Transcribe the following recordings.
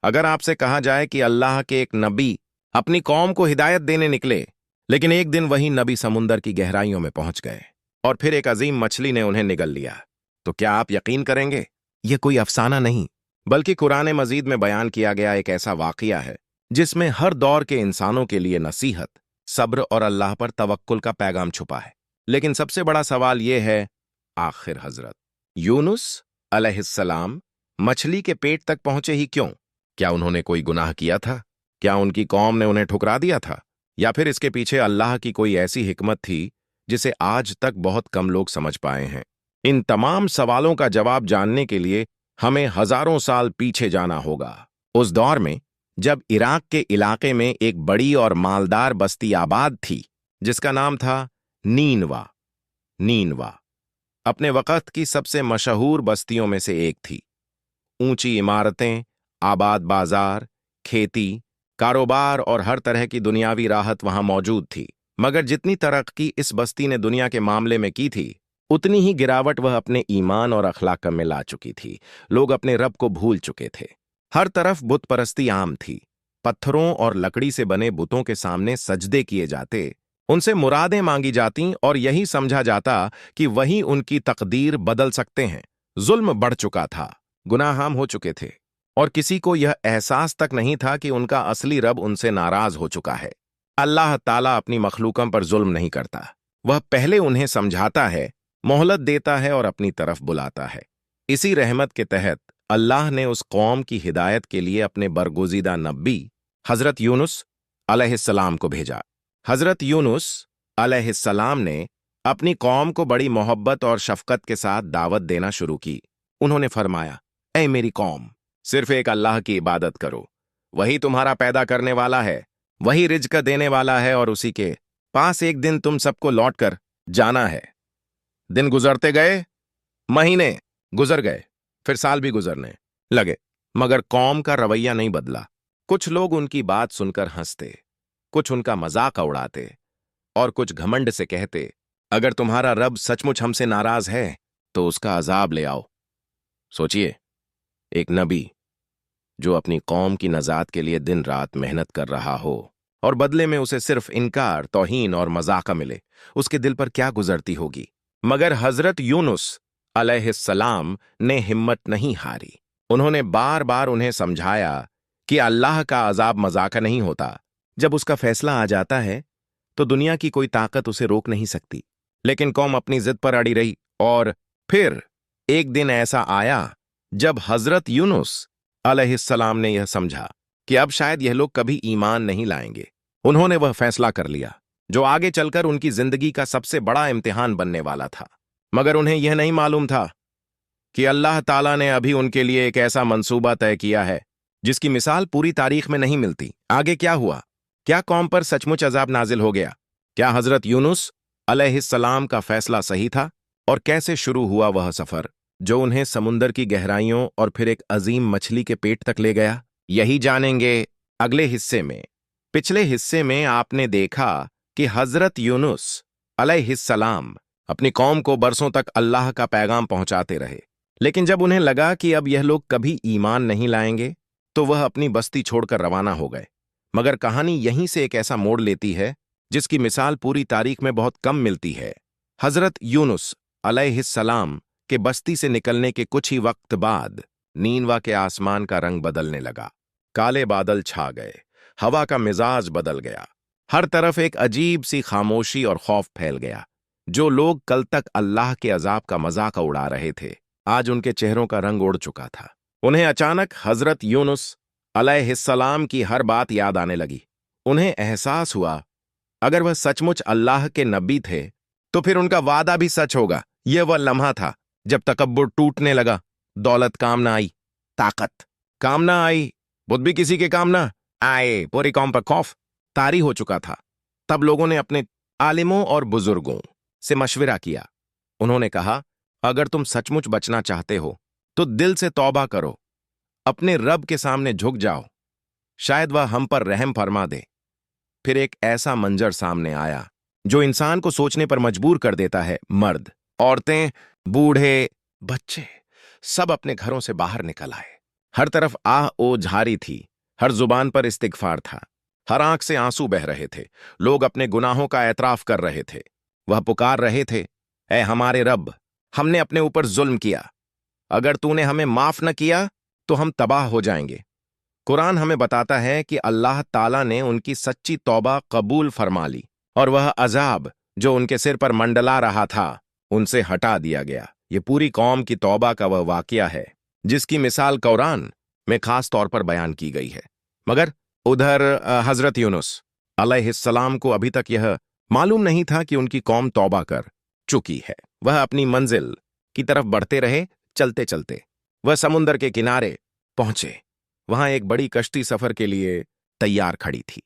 अगर आपसे कहा जाए कि अल्लाह के एक नबी अपनी कौम को हिदायत देने निकले, लेकिन एक दिन वही नबी समुंदर की गहराइयों में पहुंच गए और फिर एक अजीम मछली ने उन्हें निगल लिया, तो क्या आप यकीन करेंगे? यह कोई अफसाना नहीं, बल्कि कुरान मजीद में बयान किया गया एक ऐसा वाकया है जिसमें हर दौर के इंसानों के लिए नसीहत, सब्र और अल्लाह पर तवक्कुल का पैगाम छुपा है। लेकिन सबसे बड़ा सवाल यह है, आखिर हजरत यूनुस अलैहिस्सलाम मछली के पेट तक पहुंचे ही क्यों? क्या उन्होंने कोई गुनाह किया था? क्या उनकी कौम ने उन्हें ठुकरा दिया था? या फिर इसके पीछे अल्लाह की कोई ऐसी हिकमत थी जिसे आज तक बहुत कम लोग समझ पाए हैं? इन तमाम सवालों का जवाब जानने के लिए हमें हजारों साल पीछे जाना होगा, उस दौर में जब इराक के इलाके में एक बड़ी और मालदार बस्ती आबाद थी जिसका नाम था नीनवा। नीनवा अपने वक्त की सबसे मशहूर बस्तियों में से एक थी। ऊंची इमारतें, आबाद बाजार, खेती, कारोबार और हर तरह की दुनियावी राहत वहां मौजूद थी। मगर जितनी तरक्की इस बस्ती ने दुनिया के मामले में की थी, उतनी ही गिरावट वह अपने ईमान और अखलाक में ला चुकी थी। लोग अपने रब को भूल चुके थे। हर तरफ बुत परस्ती आम थी। पत्थरों और लकड़ी से बने बुतों के सामने सजदे किए जाते, उनसे मुरादें मांगी जातीं और यही समझा जाता कि वही उनकी तकदीर बदल सकते हैं। जुल्म बढ़ चुका था, गुनाह आम हो चुके थे और किसी को यह एहसास तक नहीं था कि उनका असली रब उनसे नाराज हो चुका है। अल्लाह ताला अपनी मखलूकों पर जुल्म नहीं करता। वह पहले उन्हें समझाता है, मोहलत देता है और अपनी तरफ बुलाता है। इसी रहमत के तहत अल्लाह ने उस कौम की हिदायत के लिए अपने बरगुज़ीदा नबी हजरत यूनुस अलैहिस्सलाम को भेजा। हजरत यूनुस अलैहिस्सलाम ने अपनी कौम को बड़ी मोहब्बत और शफकत के साथ दावत देना शुरू की। उन्होंने फरमाया, ऐ मेरी कौम, सिर्फ एक अल्लाह की इबादत करो। वही तुम्हारा पैदा करने वाला है, वही रिज्क देने वाला है और उसी के पास एक दिन तुम सबको लौट कर जाना है। दिन गुजरते गए, महीने गुजर गए, फिर साल भी गुजरने लगे, मगर कौम का रवैया नहीं बदला। कुछ लोग उनकी बात सुनकर हंसते, कुछ उनका मजाक उड़ाते और कुछ घमंड से कहते, अगर तुम्हारा रब सचमुच हमसे नाराज है तो उसका अजाब ले आओ। सोचिए, एक नबी जो अपनी कौम की नजात के लिए दिन रात मेहनत कर रहा हो और बदले में उसे सिर्फ इनकार, तौहीन और मजाका मिले, उसके दिल पर क्या गुजरती होगी। मगर हजरत यूनुस अलैहिस्सलाम ने हिम्मत नहीं हारी। उन्होंने बार बार उन्हें समझाया कि अल्लाह का अजाब मजाका नहीं होता। जब उसका फैसला आ जाता है तो दुनिया की कोई ताकत उसे रोक नहीं सकती। लेकिन कौम अपनी जिद पर अड़ी रही और फिर एक दिन ऐसा आया जब हजरत यूनुस अलैहिस्सलाम ने यह समझा कि अब शायद यह लोग कभी ईमान नहीं लाएंगे। उन्होंने वह फैसला कर लिया जो आगे चलकर उनकी जिंदगी का सबसे बड़ा इम्तिहान बनने वाला था। मगर उन्हें यह नहीं मालूम था कि अल्लाह ताला ने अभी उनके लिए एक ऐसा मंसूबा तय किया है जिसकी मिसाल पूरी तारीख में नहीं मिलती। आगे क्या हुआ? क्या कौम पर सचमुच अजाब नाजिल हो गया? क्या हजरत यूनुस अलैहिस्सलाम का फैसला सही था? और कैसे शुरू हुआ वह सफर जो उन्हें समुंदर की गहराइयों और फिर एक अजीम मछली के पेट तक ले गया? यही जानेंगे अगले हिस्से में। पिछले हिस्से में आपने देखा कि हजरत यूनुस अलैहिस्सलाम अपनी कौम को बरसों तक अल्लाह का पैगाम पहुंचाते रहे, लेकिन जब उन्हें लगा कि अब यह लोग कभी ईमान नहीं लाएंगे तो वह अपनी बस्ती छोड़कर रवाना हो गए। मगर कहानी यहीं से एक ऐसा मोड़ लेती है जिसकी मिसाल पूरी तारीख में बहुत कम मिलती है। हजरत यूनुस अलैहिस्सलाम के बस्ती से निकलने के कुछ ही वक्त बाद नीनवा के आसमान का रंग बदलने लगा। काले बादल छा गए, हवा का मिजाज बदल गया, हर तरफ एक अजीब सी खामोशी और खौफ फैल गया। जो लोग कल तक अल्लाह के अजाब का मजाक उड़ा रहे थे, आज उनके चेहरों का रंग उड़ चुका था। उन्हें अचानक हजरत यूनुस अलैहिस्सलाम की हर बात याद आने लगी। उन्हें एहसास हुआ, अगर वह सचमुच अल्लाह के नबी थे तो फिर उनका वादा भी सच होगा। यह वह लम्हा था जब तकब्बुर टूटने लगा, दौलत काम ना आई, ताकत काम ना आई, बुद्ध भी किसी के काम ना आए, पूरी कौम पर खौफ तारी हो चुका था। तब लोगों ने अपने आलिमों और बुजुर्गों से मशविरा किया। उन्होंने कहा, अगर तुम सचमुच बचना चाहते हो तो दिल से तौबा करो, अपने रब के सामने झुक जाओ, शायद वह हम पर रहम फरमा दे। फिर एक ऐसा मंजर सामने आया जो इंसान को सोचने पर मजबूर कर देता है। मर्द, औरतें, बूढ़े, बच्चे सब अपने घरों से बाहर निकल आए। हर तरफ आह ओ झारी थी, हर जुबान पर इस्तिगफार था, हर आंख से आंसू बह रहे थे। लोग अपने गुनाहों का एतराफ कर रहे थे। वह पुकार रहे थे, ऐ हमारे रब, हमने अपने ऊपर जुल्म किया, अगर तूने हमें माफ न किया तो हम तबाह हो जाएंगे। कुरान हमें बताता है कि अल्लाह ताला ने उनकी सच्ची तौबा कबूल फरमा ली और वह अजाब जो उनके सिर पर मंडला रहा था उनसे हटा दिया गया। ये पूरी कौम की तौबा का वह वाकया है जिसकी मिसाल कुरान में खास तौर पर बयान की गई है। मगर उधर हजरत यूनुस अलैहिस्सलाम को अभी तक यह मालूम नहीं था कि उनकी कौम तौबा कर चुकी है। वह अपनी मंजिल की तरफ बढ़ते रहे। चलते चलते वह समुंदर के किनारे पहुंचे। वहां एक बड़ी कश्ती सफर के लिए तैयार खड़ी थी।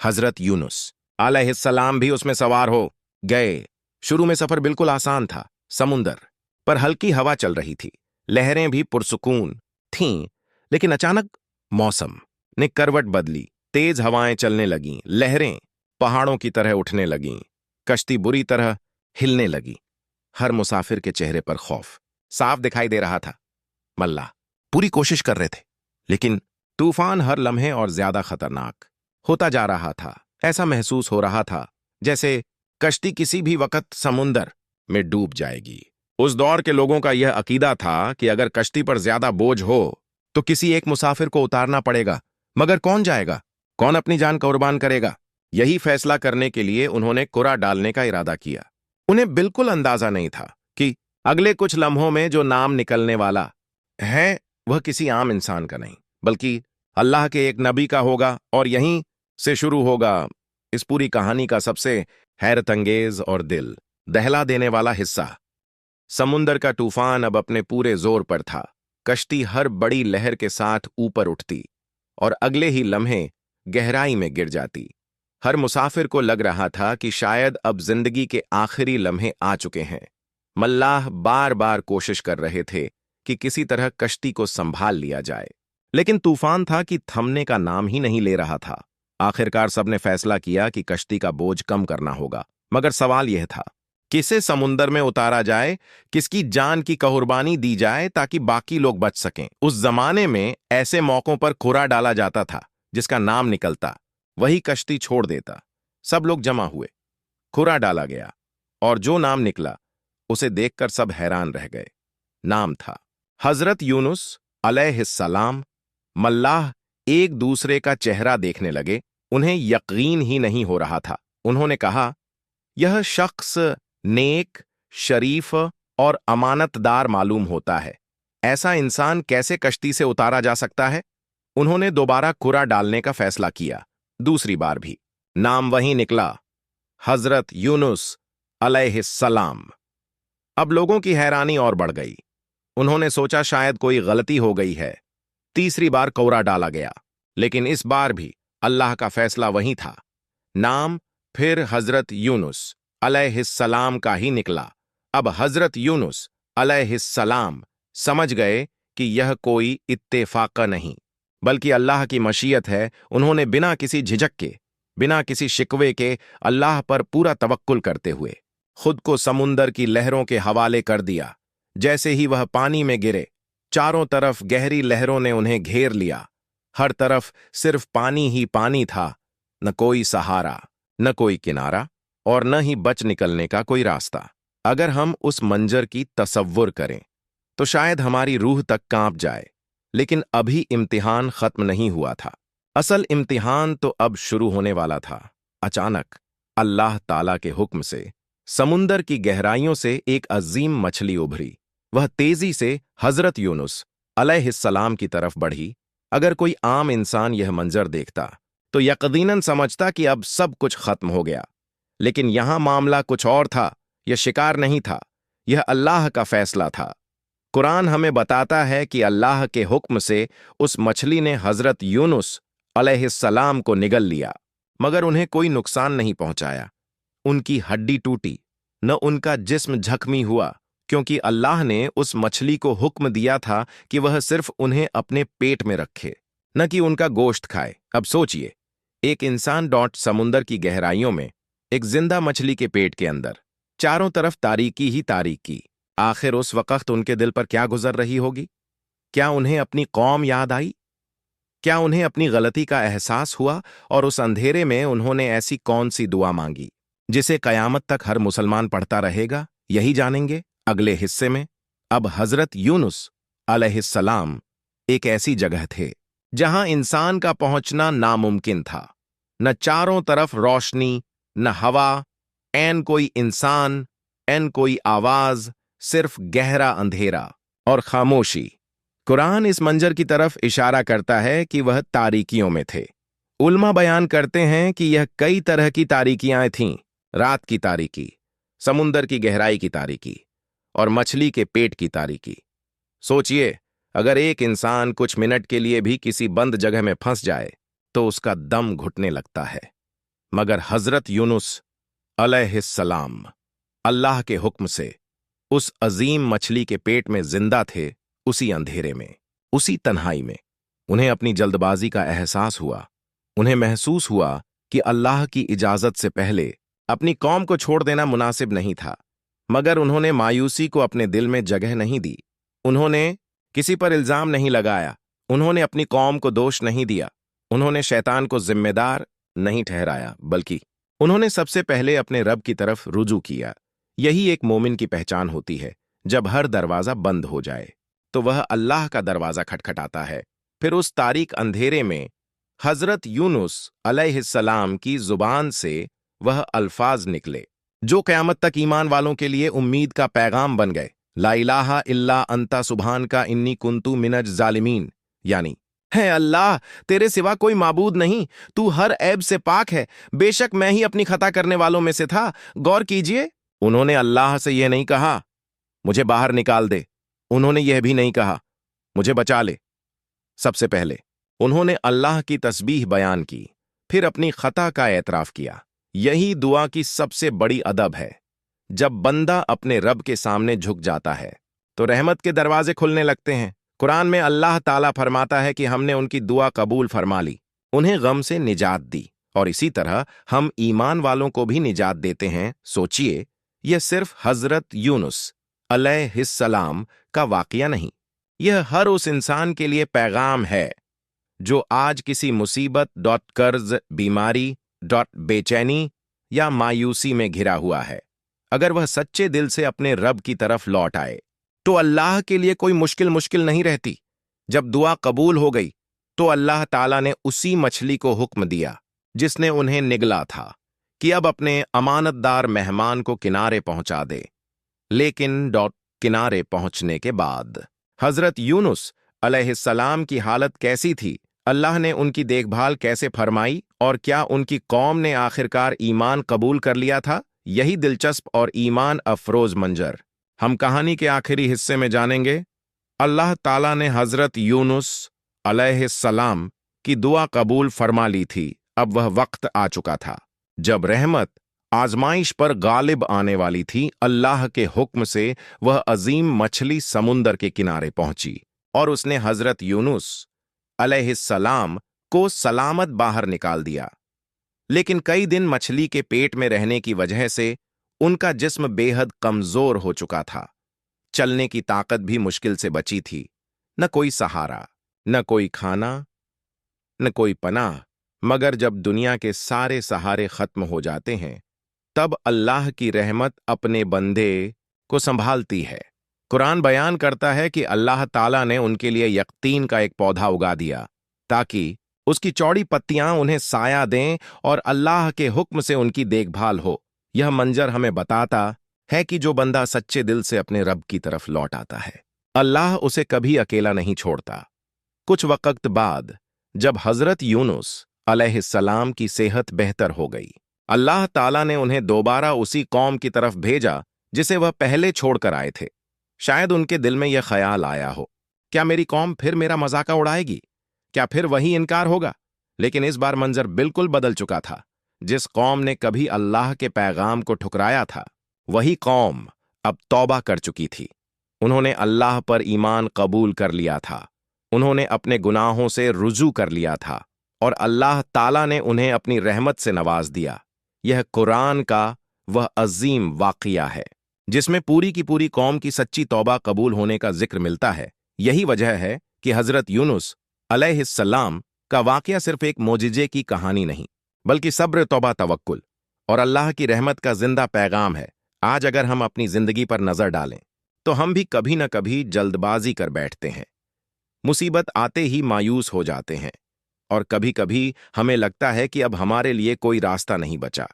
हजरत यूनुस अलैहिस्सलाम भी उसमें सवार हो गए। शुरू में सफर बिल्कुल आसान था। समुंदर पर हल्की हवा चल रही थी, लहरें भी पुरसुकून थीं। लेकिन अचानक मौसम ने करवट बदली। तेज हवाएं चलने लगीं, लहरें पहाड़ों की तरह उठने लगीं, कश्ती बुरी तरह हिलने लगी। हर मुसाफिर के चेहरे पर खौफ साफ दिखाई दे रहा था। मल्लाह पूरी कोशिश कर रहे थे, लेकिन तूफान हर लम्हे और ज्यादा खतरनाक होता जा रहा था। ऐसा महसूस हो रहा था जैसे कश्ती किसी भी वक्त समुंदर में डूब जाएगी। उस दौर के लोगों का यह अकीदा था कि अगर कश्ती पर ज्यादा बोझ हो तो किसी एक मुसाफिर को उतारना पड़ेगा। मगर कौन जाएगा, कौन अपनी जान कुर्बान करेगा? यही फैसला करने के लिए उन्होंने कुरा डालने का इरादा किया। उन्हें बिल्कुल अंदाजा नहीं था कि अगले कुछ लम्हों में जो नाम निकलने वाला है वह किसी आम इंसान का नहीं, बल्कि अल्लाह के एक नबी का होगा। और यहीं से शुरू होगा इस पूरी कहानी का सबसे हैरत अंगेज और दिल दहला देने वाला हिस्सा। समुंदर का तूफान अब अपने पूरे जोर पर था। कश्ती हर बड़ी लहर के साथ ऊपर उठती और अगले ही लम्हे गहराई में गिर जाती। हर मुसाफिर को लग रहा था कि शायद अब जिंदगी के आखिरी लम्हे आ चुके हैं। मल्लाह बार बार कोशिश कर रहे थे कि किसी तरह कश्ती को संभाल लिया जाए, लेकिन तूफान था कि थमने का नाम ही नहीं ले रहा था। आखिरकार सबने फैसला किया कि कश्ती का बोझ कम करना होगा। मगर सवाल यह था, किसे समुंदर में उतारा जाए, किसकी जान की कुर्बानी दी जाए ताकि बाकी लोग बच सकें। उस जमाने में ऐसे मौकों पर कुरा डाला जाता था, जिसका नाम निकलता वही कश्ती छोड़ देता। सब लोग जमा हुए, कुरा डाला गया और जो नाम निकला उसे देखकर सब हैरान रह गए। नाम था हजरत यूनुस अलैहिस्सलाम। मल्लाह एक दूसरे का चेहरा देखने लगे। उन्हें यकीन ही नहीं हो रहा था। उन्होंने कहा, यह शख्स नेक, शरीफ और अमानतदार मालूम होता है। ऐसा इंसान कैसे कश्ती से उतारा जा सकता है? उन्होंने दोबारा कुरा डालने का फैसला किया। दूसरी बार भी नाम वही निकला, हजरत यूनुस अलैहिस्सलाम। अब लोगों की हैरानी और बढ़ गई। उन्होंने सोचा शायद कोई गलती हो गई है। तीसरी बार कुरा डाला गया, लेकिन इस बार भी अल्लाह का फैसला वही था। नाम फिर हजरत यूनुस अलैहिस्सलाम का ही निकला। अब हजरत यूनुस अलैहिस्सलाम समझ गए कि यह कोई इत्तेफाक नहीं, बल्कि अल्लाह की मशीयत है। उन्होंने बिना किसी झिझक के, बिना किसी शिकवे के अल्लाह पर पूरा तवक्कुल करते हुए खुद को समुंदर की लहरों के हवाले कर दिया। जैसे ही वह पानी में गिरे, चारों तरफ गहरी लहरों ने उन्हें घेर लिया। हर तरफ सिर्फ पानी ही पानी था, न कोई सहारा, न कोई किनारा और न ही बच निकलने का कोई रास्ता। अगर हम उस मंजर की तसव्वुर करें तो शायद हमारी रूह तक कांप जाए। लेकिन अभी इम्तिहान खत्म नहीं हुआ था। असल इम्तिहान तो अब शुरू होने वाला था। अचानक अल्लाह ताला के हुक्म से समुंदर की गहराइयों से एक अजीम मछली उभरी। वह तेजी से हजरत यूनुस अलैहिस्सलाम की तरफ बढ़ी। अगर कोई आम इंसान यह मंजर देखता तो यकीनन समझता कि अब सब कुछ खत्म हो गया। लेकिन यहां मामला कुछ और था। यह शिकार नहीं था, यह अल्लाह का फैसला था। कुरान हमें बताता है कि अल्लाह के हुक्म से उस मछली ने हजरत यूनुस अलैहिस्सलाम को निगल लिया, मगर उन्हें कोई नुकसान नहीं पहुंचाया। उनकी हड्डी टूटी, न उनका जिस्म जख्मी हुआ, क्योंकि अल्लाह ने उस मछली को हुक्म दिया था कि वह सिर्फ उन्हें अपने पेट में रखे, न कि उनका गोश्त खाए। अब सोचिए, एक इंसान डॉट समुंदर की गहराइयों में, एक जिंदा मछली के पेट के अंदर, चारों तरफ तारीकी ही तारीकी। आखिर उस वक्त उनके दिल पर क्या गुजर रही होगी? क्या उन्हें अपनी कौम याद आई? क्या उन्हें अपनी गलती का एहसास हुआ और उस अंधेरे में उन्होंने ऐसी कौन सी दुआ मांगी जिसे कयामत तक हर मुसलमान पढ़ता रहेगा? यही जानेंगे अगले हिस्से में। अब हजरत यूनुस अलैहिस्सलाम एक ऐसी जगह थे जहां इंसान का पहुंचना नामुमकिन था। न चारों तरफ रोशनी, न हवा, एन कोई इंसान, एन कोई आवाज, सिर्फ गहरा अंधेरा और खामोशी। कुरान इस मंजर की तरफ इशारा करता है कि वह तारीकियों में थे। उल्मा बयान करते हैं कि यह कई तरह की तारीकियां थीं। रात की तारीकी, समुंदर की गहराई की तारीकी और मछली के पेट की तारीकी। सोचिए, अगर एक इंसान कुछ मिनट के लिए भी किसी बंद जगह में फंस जाए तो उसका दम घुटने लगता है। मगर हजरत यूनुस अलैहिस्सलाम अल्लाह के हुक्म से उस अजीम मछली के पेट में जिंदा थे। उसी अंधेरे में, उसी तन्हाई में उन्हें अपनी जल्दबाजी का एहसास हुआ। उन्हें महसूस हुआ कि अल्लाह की इजाजत से पहले अपनी कौम को छोड़ देना मुनासिब नहीं था। मगर उन्होंने मायूसी को अपने दिल में जगह नहीं दी। उन्होंने किसी पर इल्जाम नहीं लगाया। उन्होंने अपनी कौम को दोष नहीं दिया। उन्होंने शैतान को जिम्मेदार नहीं ठहराया, बल्कि उन्होंने सबसे पहले अपने रब की तरफ रुजू किया। यही एक मोमिन की पहचान होती है। जब हर दरवाजा बंद हो जाए तो वह अल्लाह का दरवाजा खटखटाता है। फिर उस तारीक अंधेरे में हजरत यूनुस अलैहिस्सलाम की जुबान से वह अल्फाज निकले जो कयामत तक ईमान वालों के लिए उम्मीद का पैगाम बन गए। ला इलाहा इल्ला अंता सुभान का इन्नी कुंतु मिनज जालिमीन, यानी है अल्लाह, तेरे सिवा कोई माबूद नहीं, तू हर ऐब से पाक है, बेशक मैं ही अपनी खता करने वालों में से था। गौर कीजिए, उन्होंने अल्लाह से यह नहीं कहा मुझे बाहर निकाल दे। उन्होंने यह भी नहीं कहा मुझे बचा ले। सबसे पहले उन्होंने अल्लाह की तस्बीह बयान की, फिर अपनी खता का एतराफ किया। यही दुआ की सबसे बड़ी अदब है। जब बंदा अपने रब के सामने झुक जाता है तो रहमत के दरवाजे खुलने लगते हैं। कुरान में अल्लाह ताला फरमाता है कि हमने उनकी दुआ कबूल फरमा ली, उन्हें गम से निजात दी, और इसी तरह हम ईमान वालों को भी निजात देते हैं। सोचिए, यह सिर्फ हजरत यूनुस अलैहिस्सलाम का वाकया नहीं, यह हर उस इंसान के लिए पैगाम है जो आज किसी मुसीबत, कर्ज, बीमारी, बेचैनी या मायूसी में घिरा हुआ है। अगर वह सच्चे दिल से अपने रब की तरफ लौट आए तो अल्लाह के लिए कोई मुश्किल नहीं रहती। जब दुआ कबूल हो गई तो अल्लाह ताला ने उसी मछली को हुक्म दिया जिसने उन्हें निगला था कि अब अपने अमानतदार मेहमान को किनारे पहुंचा दे। लेकिन किनारे पहुंचने के बाद हजरत यूनुस अलैहिस्सलाम की हालत कैसी थी? अल्लाह ने उनकी देखभाल कैसे फरमाई और क्या उनकी कौम ने आखिरकार ईमान कबूल कर लिया था? यही दिलचस्प और ईमान अफरोज मंजर हम कहानी के आखिरी हिस्से में जानेंगे। अल्लाह ताला ने हजरत यूनुस अलैहिस्सलाम की दुआ कबूल फरमा ली थी। अब वह वक्त आ चुका था जब रहमत आजमाइश पर गालिब आने वाली थी। अल्लाह के हुक्म से वह अजीम मछली समुंदर के किनारे पहुंची और उसने हजरत यूनुस अलैहिस्सलाम को सलामत बाहर निकाल दिया। लेकिन कई दिन मछली के पेट में रहने की वजह से उनका जिस्म बेहद कमजोर हो चुका था। चलने की ताकत भी मुश्किल से बची थी। न कोई सहारा, न कोई खाना, न कोई पनाह। मगर जब दुनिया के सारे सहारे खत्म हो जाते हैं तब अल्लाह की रहमत अपने बंदे को संभालती है। कुरान बयान करता है कि अल्लाह ताला ने उनके लिए यकीन का एक पौधा उगा दिया ताकि उसकी चौड़ी पत्तियां उन्हें साया दें और अल्लाह के हुक्म से उनकी देखभाल हो। यह मंजर हमें बताता है कि जो बंदा सच्चे दिल से अपने रब की तरफ लौट आता है, अल्लाह उसे कभी अकेला नहीं छोड़ता। कुछ वक्त बाद जब हजरत यूनुस अलैहिस्सलाम की सेहत बेहतर हो गई, अल्लाह ताला ने उन्हें दोबारा उसी कौम की तरफ भेजा जिसे वह पहले छोड़कर आए थे। शायद उनके दिल में यह ख्याल आया हो, क्या मेरी कौम फिर मेरा मजाका उड़ाएगी? क्या फिर वही इनकार होगा? लेकिन इस बार मंजर बिल्कुल बदल चुका था। जिस कौम ने कभी अल्लाह के पैगाम को ठुकराया था, वही कौम अब तौबा कर चुकी थी। उन्होंने अल्लाह पर ईमान कबूल कर लिया था, उन्होंने अपने गुनाहों से रुजू कर लिया था और अल्लाह ताला ने उन्हें अपनी रहमत से नवाज दिया। यह कुरान का वह अजीम वाक़िया है जिसमें पूरी की पूरी कौम की सच्ची तौबा कबूल होने का जिक्र मिलता है। यही वजह है कि हजरत यूनुस अलैहिस्सलाम का वाकया सिर्फ एक मोजिजे की कहानी नहीं, बल्कि सब्र, तौबा, तवक्कुल और अल्लाह की रहमत का जिंदा पैगाम है। आज अगर हम अपनी जिंदगी पर नजर डालें तो हम भी कभी न कभी जल्दबाजी कर बैठते हैं, मुसीबत आते ही मायूस हो जाते हैं, और कभी कभी हमें लगता है कि अब हमारे लिए कोई रास्ता नहीं बचा।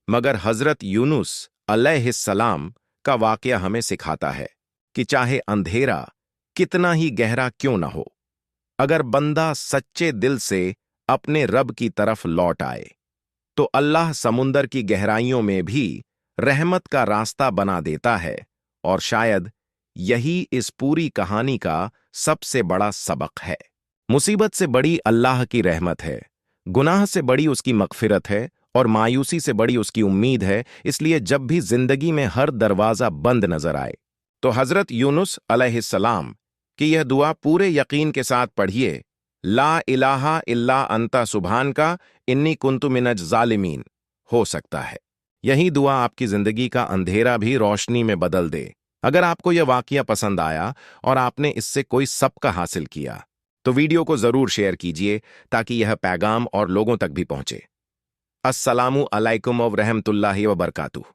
मगर हजरत यूनुस अलैहिस्सलाम का वाकया हमें सिखाता है कि चाहे अंधेरा कितना ही गहरा क्यों न हो, अगर बंदा सच्चे दिल से अपने रब की तरफ लौट आए तो अल्लाह समुंदर की गहराइयों में भी रहमत का रास्ता बना देता है। और शायद यही इस पूरी कहानी का सबसे बड़ा सबक है। मुसीबत से बड़ी अल्लाह की रहमत है, गुनाह से बड़ी उसकी मगफिरत है, और मायूसी से बड़ी उसकी उम्मीद है। इसलिए जब भी जिंदगी में हर दरवाजा बंद नजर आए तो हजरत यूनुस अलैहिस्सलाम की यह दुआ पूरे यकीन के साथ पढ़िए, ला इलाहा इल्ला अंता सुभान का इन्नी कुंतु मिनज जालिमीन। हो सकता है यही दुआ आपकी जिंदगी का अंधेरा भी रोशनी में बदल दे। अगर आपको यह वाकया पसंद आया और आपने इससे कोई सबक हासिल किया तो वीडियो को जरूर शेयर कीजिए ताकि यह पैगाम और लोगों तक भी पहुंचे। अस्सलामु अलैकुम व रहमतुल्लाहि व बरकातुहू।